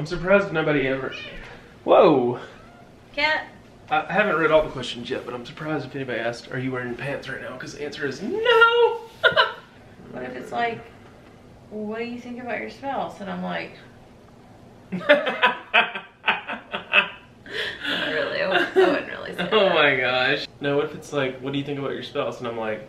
I'm surprised nobody ever... Whoa! Cat? I haven't read all the questions yet, but I'm surprised if anybody asked, are you wearing pants right now? Because the answer is no! What if it's like, what do you think about your spouse? And I'm like... I wouldn't really say that. Oh my gosh. No, what if it's like, what do you think about your spouse? And I'm like...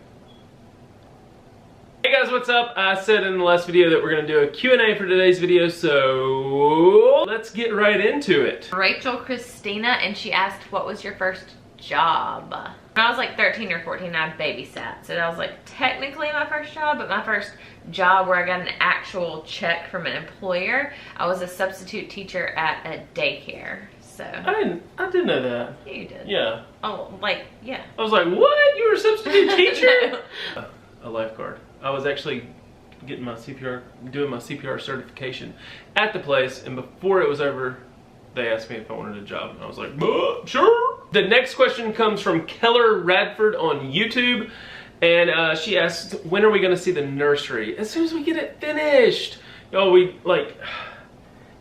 Hey guys, what's up? I said in the last video that we're going to do a Q&A for today's video, so let's get right into it. Rachel Christina, and she asked, what was your first job? When I was like 13 or 14, I babysat. So that was like technically my first job, but my first job where I got an actual check from an employer, I was a substitute teacher at a daycare. So I didn't know that. Yeah, you did. Yeah. Oh, like, yeah. I was like, what? You were a substitute teacher? No. A lifeguard. I was actually getting my CPR, doing my CPR certification at the place, and before it was over, they asked me if I wanted a job, and I was like, sure. The next question comes from Keller Radford on YouTube, and she asked, when are we going to see the nursery? As soon as we get it finished. Yo,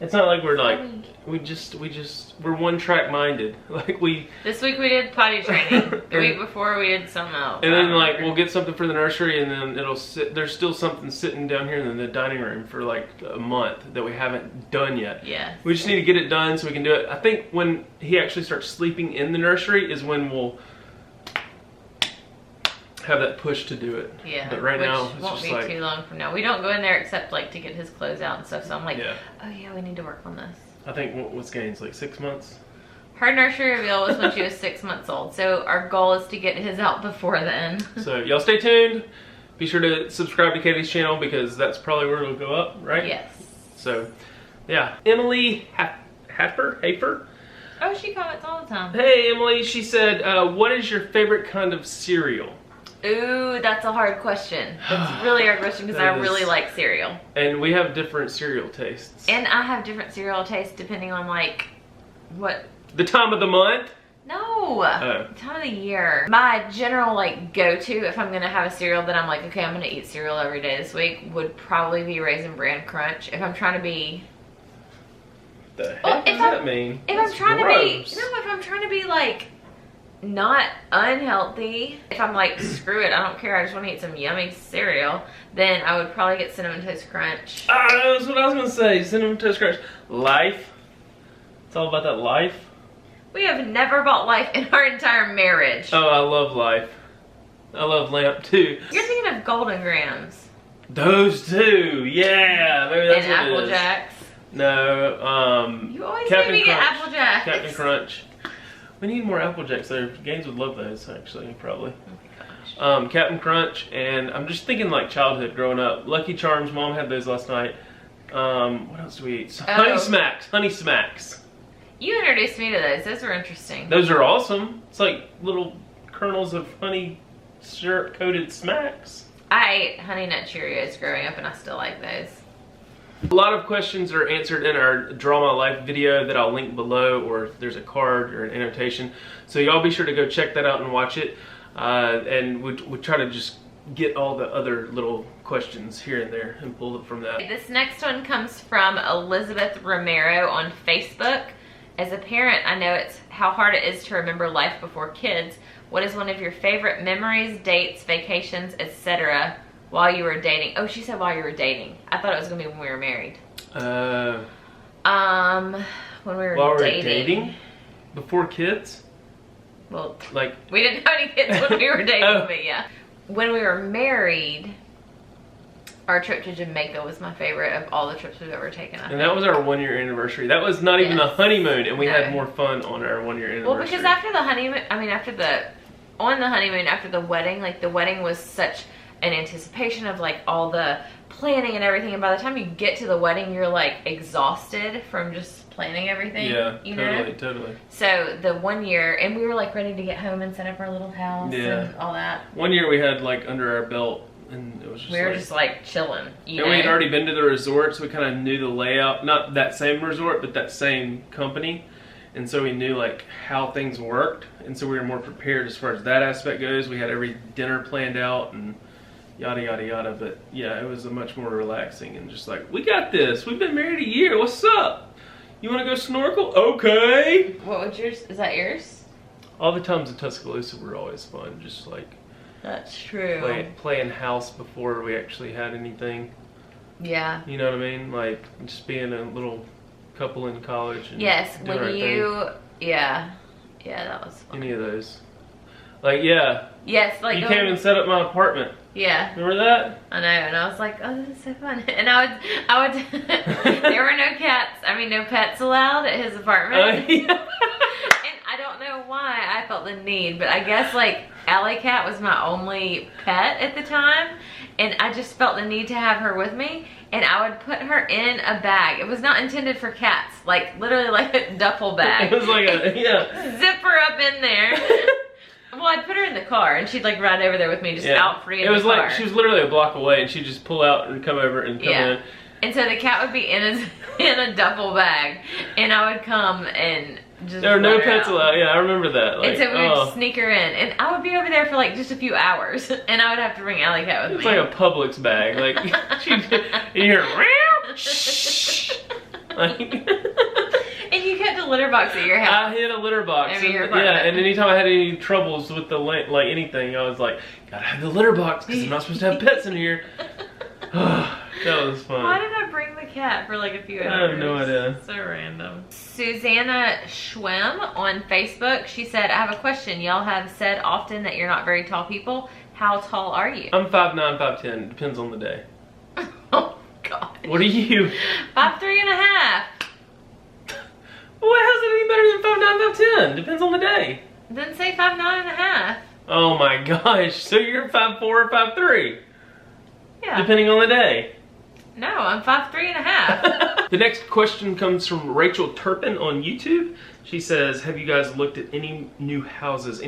it's not like we're like, we're one track minded. Like This week we did potty training. The week before we did something else. And then like we'll get something for the nursery, and then it'll sit, there's still something sitting down here in the dining room for like a month that we haven't done yet. Yeah. We just need to get it done so we can do it. I think when he actually starts sleeping in the nursery is when we'll have that push to do it. Yeah. But right now it's won't just be like, too long from now. We don't go in there except like to get his clothes out and stuff. So I'm like, yeah. Oh yeah, we need to work on this. I think what's Gaines, like 6 months? Her nursery reveal was when she was 6 months old. So our goal is to get his out before then. So y'all stay tuned. Be sure to subscribe to Katie's channel because that's probably where it'll go up, right? Yes. So, yeah. Emily Hafer? Oh, she comments all the time. Hey Emily, she said, what is your favorite kind of cereal? Ooh, that's a hard question. That's a really hard question because I really like cereal. And we have different cereal tastes. And I have different cereal tastes depending on like, what? The time of the month? No, time of the year. My general like go-to if I'm gonna have a cereal that I'm like, okay, I'm gonna eat cereal every day this week would probably be Raisin Bran Crunch. If I'm trying to be... The heck does that mean? If I'm trying to be like, not unhealthy, if I'm like, screw it, I don't care, I just want to eat some yummy cereal, then I would probably get Cinnamon Toast Crunch. Ah, that's what I was gonna say. Cinnamon Toast Crunch. Life. It's all about that Life. We have never bought Life in our entire marriage. Oh, I love Life. I love Lamp too. You're thinking of Golden Grams. Those two, yeah. Maybe that's and what Apple it is. Jacks. No, You always Captain make me get Crunch. Apple Jacks. Captain Crunch. We need more Apple Jacks there. Gaines would love those, actually, probably. Oh my gosh. Captain Crunch, and I'm just thinking like childhood growing up. Lucky Charms, Mom had those last night. What else do we eat? Honey Smacks. Honey Smacks. You introduced me to those. Those were interesting. Those are awesome. It's like little kernels of honey syrup coated smacks. I ate Honey Nut Cheerios growing up and I still like those. A lot of questions are answered in our Draw My Life video that I'll link below, or there's a card or an annotation. So y'all be sure to go check that out and watch it. And we try to just get all the other little questions here and there and pull it from that. This next one comes from Elizabeth Romero on Facebook. As a parent, I know it's how hard it is to remember life before kids. What is one of your favorite memories, dates, vacations, etc. while you were dating? Oh, she said while you were dating. I thought it was gonna be when we were married. When we were while dating. dating? Before kids? Well, like we didn't have any kids when we were dating, but yeah. When we were married, our trip to Jamaica was my favorite of all the trips we've ever taken. And that was our 1 year anniversary. That was not even a honeymoon, and we had more fun on our 1 year anniversary. Well, because after the honeymoon, on the honeymoon, after the wedding, like the wedding was such an anticipation of like all the planning and everything, and by the time you get to the wedding, you're like exhausted from just planning everything. Yeah, you know? totally. So the 1 year, and we were like ready to get home and set up our little house and all that. 1 year we had like under our belt, and it was just we were just like chilling. We had already been to the resort, so we kind of knew the layout. Not that same resort, but that same company. And so we knew like how things worked, and so we were more prepared as far as that aspect goes. We had every dinner planned out and yada yada yada. But yeah, it was a much more relaxing and just like, we got this. We've been married a year. What's up? You want to go snorkel? Okay. What was yours? Is that yours? All the times in Tuscaloosa were always fun. Just like That's true. playing house before we actually had anything. Yeah. You know what I mean? Like just being a little couple in college. And Yes, doing when our you, thing. yeah, that was fun. Any of those. Like, yeah. Yes, like you came and set up my apartment. Yeah. Remember that? I know, and I was like, oh, this is so fun. And I would, there were no no pets allowed at his apartment. Yeah. And I don't know why I felt the need, but I guess like Alley Cat was my only pet at the time, and I just felt the need to have her with me, and I would put her in a bag. It was not intended for cats, like literally like a duffel bag. It was like Zip her up in there. Well, I'd put her in the car, and she'd like ride over there with me, just out free in the car. It was like she was literally a block away, and she'd just pull out and come over and come in. And so the cat would be in a duffel bag, and I would come and just there were no pets allowed. Yeah, I remember that. Like, and so we would sneak her in, and I would be over there for like just a few hours, and I would have to bring Alley Cat with me. It's like a Publix bag. Like you hear shh. Like, and you kept a litter box at your house. I hid a litter box. And anytime I had any troubles with the like anything, I was like, gotta have the litter box because I'm not supposed to have pets in here. That was fun. Why did I bring the cat for like a few hours? I have no idea. So random. Susanna Schwem on Facebook, she said, I have a question. Y'all have said often that you're not very tall people. How tall are you? I'm 5'9", 5'10". Depends on the day. Oh, God. What are you? 5'3.5". Well, how's it any better than 5'9", 5'10"? Depends on the day. Then say 5'9.5". Oh my gosh. So you're 5'4" or 5'3"? Yeah. Depending on the day. No, I'm 5'3.5". The next question comes from Rachel Turpin on YouTube. She says, have you guys looked at any more new houses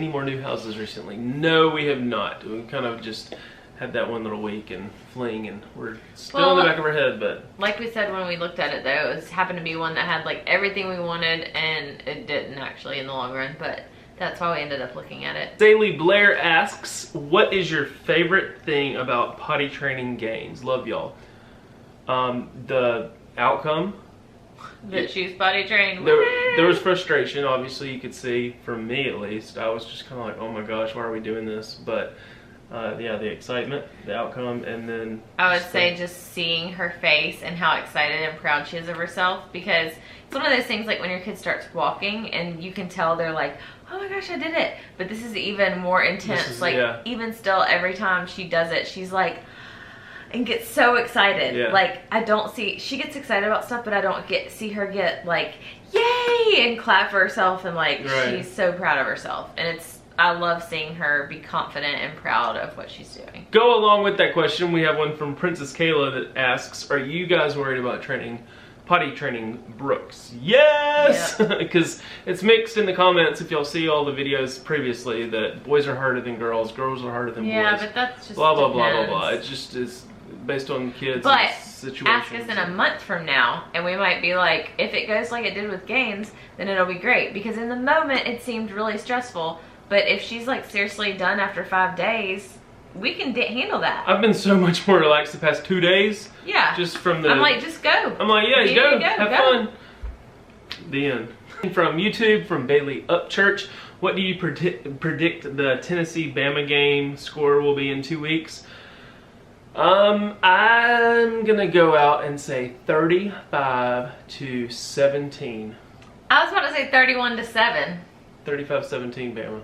recently? No, we have not. We kind of just had that one little week and fling, and we're still in the back of our head, but. Like we said when we looked at it though, it happened to be one that had like everything we wanted, and it didn't actually in the long run, but that's why we ended up looking at it. Daily Blair asks, what is your favorite thing about potty training gains? Love y'all. The outcome. That she's potty trained. There was frustration, obviously you could see, from me at least. I was just kind of like, oh my gosh, why are we doing this? But yeah, the excitement, the outcome, and then I would say just seeing her face and how excited and proud she is of herself, because it's one of those things like when your kid starts walking and you can tell they're like, oh my gosh, I did it. But this is even more intense. Even still, every time she does it, she's like, and gets so excited. Yeah. Like, she gets excited about stuff, but I don't see her get like, yay, and clap for herself, and like, she's so proud of herself. And I love seeing her be confident and proud of what she's doing. Go along with that question, we have one from Princess Kayla that asks, are you guys worried about potty training Brooks? Yes! Because it's mixed in the comments, if y'all see all the videos previously, that boys are harder than girls are harder than boys. Yeah, but that's just blah, blah, blah, blah, blah. It just is based on kids and situations. Ask us in a month from now, and we might be like, if it goes like it did with games, then it'll be great. Because in the moment, it seemed really stressful. But if she's like seriously done after 5 days, we can handle that. I've been so much more relaxed the past 2 days. Yeah. Just from the... I'm like, just go. I'm like, yeah, go. Have fun. The end. From YouTube, from Bailey Upchurch, what do you predict the Tennessee-Bama game score will be in 2 weeks? I'm gonna go out and say 35-17. I was about to say 31-7. 35-17 Bama.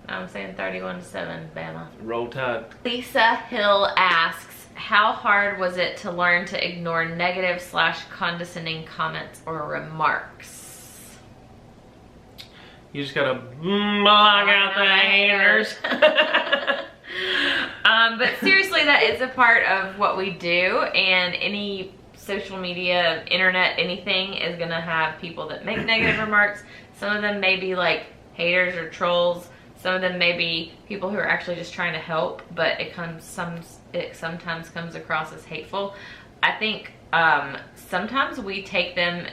I'm saying 31-7 Bama. Roll Tide. Lisa Hill asks, how hard was it to learn to ignore negative / condescending comments or remarks? You just gotta block out the haters. But seriously, that is a part of what we do, and any social media, internet, anything is gonna have people that make negative remarks. Some of them may be like haters or trolls. Some of them may be people who are actually just trying to help, but it sometimes comes across as hateful. I think sometimes we take them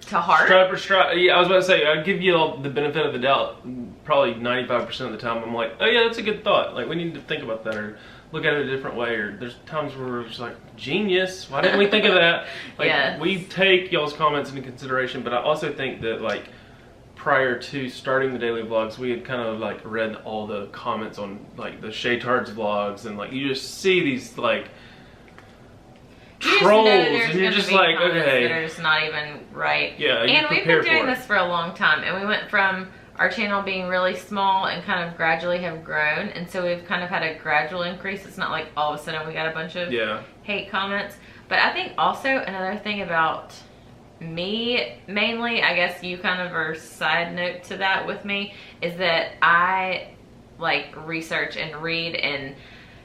to heart. Stripe or stripe. Yeah, I was about to say, I'd give you all the benefit of the doubt. Probably 95% of the time, I'm like, oh yeah, that's a good thought. Like, we need to think about that, or look at it a different way, or there's times where we're just like, genius, why didn't we think of that? Like, yes. We take y'all's comments into consideration, but I also think that like prior to starting the daily vlogs, we had kind of like read all the comments on like the Shaytards vlogs, and like you just see these like trolls, and you're just like, okay, that are just not even right. Yeah, and we've been doing this for a long time, and we went from our channel being really small and kind of gradually have grown, and so we've kind of had a gradual increase. It's not like all of a sudden we got a bunch of hate comments. But I think also another thing about me, mainly, I guess you kind of are side note to that with me, is that I like research and read and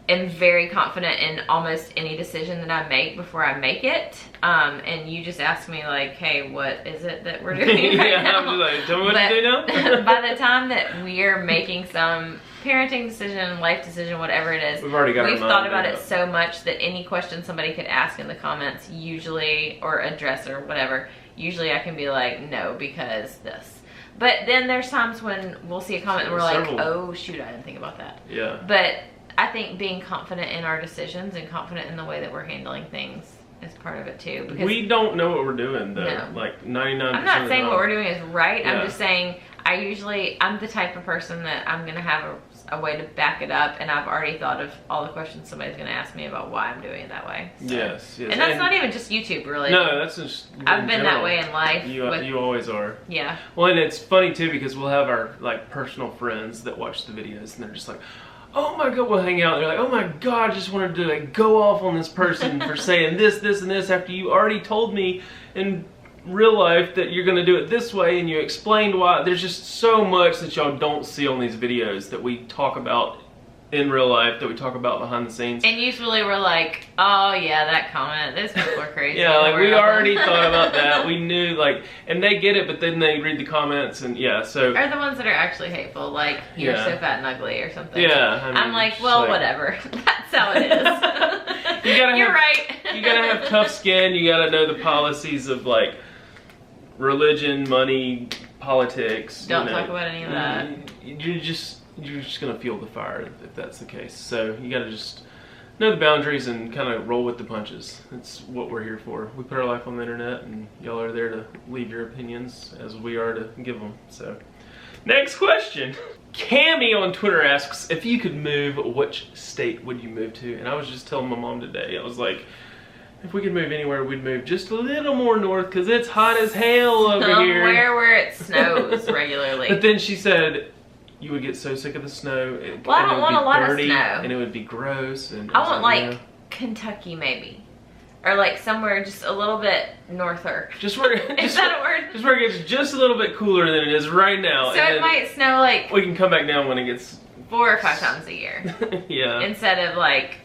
am very confident in almost any decision that I make before I make it. And you just ask me like, hey, what is it that we're doing right now? I'm just like, tell me what to do now. By the time that we're making some parenting decision, life decision, whatever it is, we've already got we've thought about it so much that any question somebody could ask in the comments, usually, or address or whatever, usually I can be like, no, because this. But then there's times when we'll see a comment and we're like, oh shoot, I didn't think about that. Yeah. But I think being confident in our decisions and confident in the way that we're handling things is part of it too. Because we don't know what we're doing though. No. Like 99%. I'm not saying what we're doing is right. Yeah. I'm just saying I'm the type of person that I'm going to have a way to back it up, and I've already thought of all the questions somebody's going to ask me about why I'm doing it that way. So. Yes. And that's not even just YouTube, really. No, that's just I've been that way in life. You always are. Yeah. Well, and it's funny too because we'll have our like personal friends that watch the videos, and they're just like, oh my god, we'll hang out. They're like, oh my god, I just wanted to like go off on this person for saying this, this, and this after you already told me in real life that you're gonna do it this way, and you explained why. There's just so much that y'all don't see on these videos that we talk about in real life, that we talk about behind the scenes. And usually we're like, oh yeah, that comment, those people are crazy. Yeah, like we already thought about that. We knew, like, and they get it, but then they read the comments, and yeah, so. Or the ones that are actually hateful, like, you're so fat and ugly or something. Yeah. I mean, I'm like, well, whatever. That's how it is. You're right. You gotta have tough skin. You gotta know the policies of, like, religion, money, politics. Don't talk about any of that. You're just gonna feel the fire if that's the case. So you gotta just know the boundaries and kind of roll with the punches. That's what we're here for. We put our life on the internet, and y'all are there to leave your opinions as we are to give them. So, next question. Cammy on Twitter asks, if you could move, which state would you move to? And I was just telling my mom today, I was like, if we could move anywhere, we'd move just a little more north because it's hot as hell over here. Somewhere where it snows regularly. But then she said, you would get so sick of the snow. Well, I don't want a lot of snow. And it would be gross. And I want like Kentucky maybe. Or like somewhere just a little bit norther. Just where, is that a word? Just where it gets just a little bit cooler than it is right now. So it might snow like... We can come back down when it gets... 4 or 5 times a year. Yeah. Instead of like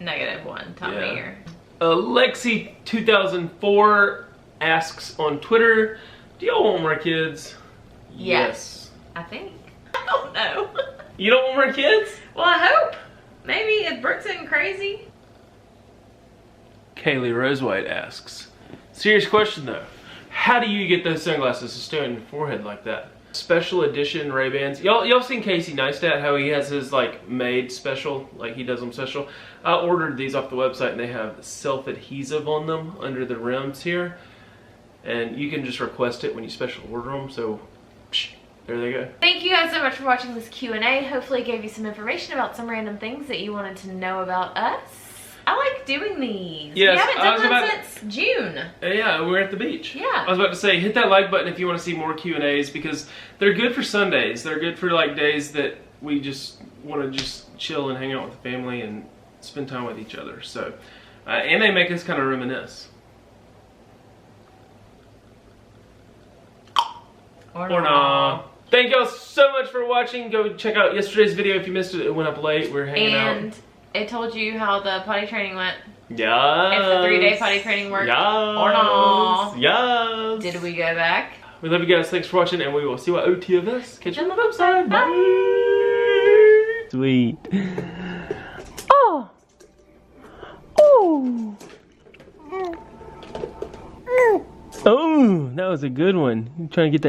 -1 time a year. Lexi 2004 asks on Twitter, do y'all want more kids? Yes. I think. I don't know. You don't want more kids? Well, I hope. Maybe if Brooke's getting crazy. Kaylee Rosewhite asks, serious question though, how do you get those sunglasses to stay on your forehead like that? Special edition Ray-Bans. Y'all seen Casey Neistat, how he has his like made special, like he does them special. I ordered these off the website and they have self-adhesive on them under the rims here. And you can just request it when you special order them, so psh, there they go. Thank you guys so much for watching this Q&A. Hopefully it gave you some information about some random things that you wanted to know about us. I like doing these. Yes, we haven't done them since June. Yeah, we're at the beach. Yeah. I was about to say, hit that like button if you want to see more Q&As because they're good for Sundays. They're good for like days that we just want to just chill and hang out with the family and spend time with each other. So, and they make us kind of reminisce. Or nah. Thank y'all so much for watching. Go check out yesterday's video if you missed it. It went up late. We're hanging out. And it told you how the potty training went. Yes. If the 3-day potty training worked. Yes. Or not. Yes. Did we go back? We love you guys. Thanks for watching, and we will see what OT of this. Catch you on the website. Bye. Sweet. Oh. Oh. Oh, that was a good one. I'm trying to get that.